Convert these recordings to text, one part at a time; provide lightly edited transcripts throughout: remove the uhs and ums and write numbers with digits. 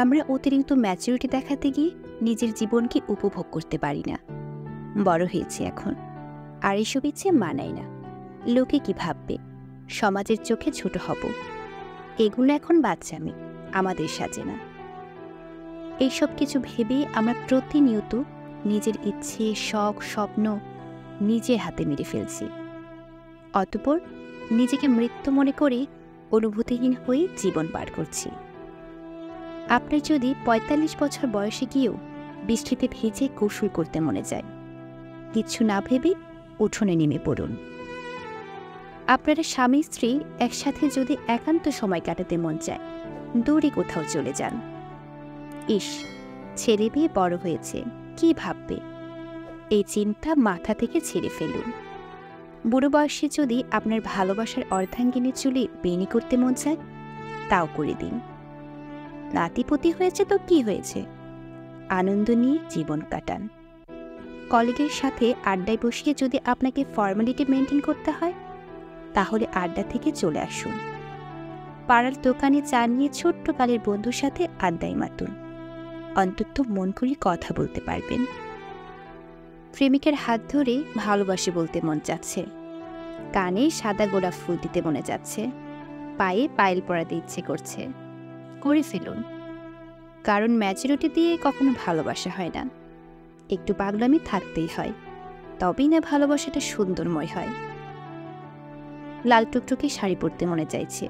আমরা অতিরিক্ত ম্যাচুরিটি দেখাতে গিয়ে নিজের জীবনকে উপভোগ করতে পারি না। বড় হয়েছি এখন, আর এসব ইচ্ছে মানায় না। লোকে কি ভাববে, সমাজের চোখে ছোট হব, এগুলো এখন বাচ্চামি, আমাদের সাজে না। এইসব কিছু ভেবেই আমরা প্রতিনিয়ত নিজের ইচ্ছে, শখ, স্বপ্ন নিজের হাতে মেরে ফেলছি। অতঃপর নিজেকে মৃত্যু মনে করে অনুভূতিহীন হয়ে জীবন পার করছি। আপনার যদি ৪৫ বছর বয়সে গিয়েও বৃষ্টিতে ভিজে গোসল করতে মনে যায়, কিচ্ছু না ভেবে উঠোনে নেমে পড়ুন। আপনারা স্বামী স্ত্রী একসাথে যদি একান্ত সময় কাটাতে মন চায়, দূরে কোথাও চলে যান। ইস, ছেলে মেয়ে বড় হয়েছে, কি ভাববে, এই চিন্তা মাথা থেকে ছেড়ে ফেলুন। বুড়ো বয়সে যদি আপনার ভালোবাসার অর্ধাঙ্গিনীর চুলে বেনি করতে মন চায়, তাও করে দিন। নাতিপতি হয়েছে তো কি হয়েছে, আনন্দ নিয়ে জীবন কাটান। কলিগের সাথে আড্ডায় বসিয়ে যদি আপনাকে ফর্মালিটি মেনটেন করতে হয়, তাহলে আড্ডা থেকে চলে আসুন। পাড়ার দোকানে চা নিয়ে ছোট্টকালের বন্ধুর সাথে আড্ডায় মাতুন, অন্তত মন খুলে কথা বলতে পারবেন। প্রেমিকের হাত ধরে ভালোবাসে বলতে মন যাচ্ছে, কানে সাদা গোলাপ ফুল দিতে মনে যাচ্ছে, পায়ে পায়েল পরাতে ইচ্ছে করছে, করে ফেলুন। কারণ ম্যাচুরিটি দিয়ে কখনো ভালোবাসা হয় না, একটু পাগলামি থাকতেই হয়, তবেই না ভালোবাসাটা সুন্দরময় হয়। লাল টুকটুকে শাড়ি পরতে মনে চাইছে,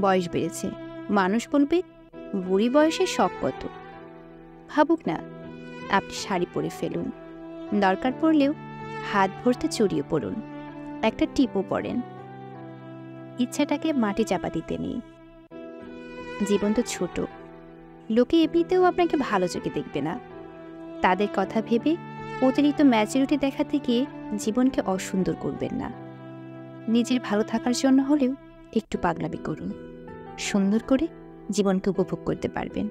বয়স বেড়েছে, মানুষ বলবে বুড়ি বয়সে শখ কত। ভাবুক না, আপনি শাড়ি পরে ফেলুন, দরকার পড়লেও হাত ভরতে চড়িয়ে পড়ুন, একটা টিপও পরেন। ইচ্ছাটাকে মাটি চাপা দিতে নেই। জীবন তো ছোট, লোকে এমনিতেও আপনাকে ভালো চোখে দেখবে না। তাদের কথা ভেবে অতিরিক্ত ম্যাচুরিটি দেখাতে গিয়ে জীবনকে অসুন্দর করবেন না। নিজের ভালো থাকার জন্য হলেও একটু পাগলামি করুন, সুন্দর করে জীবনকে উপভোগ করতে পারবেন।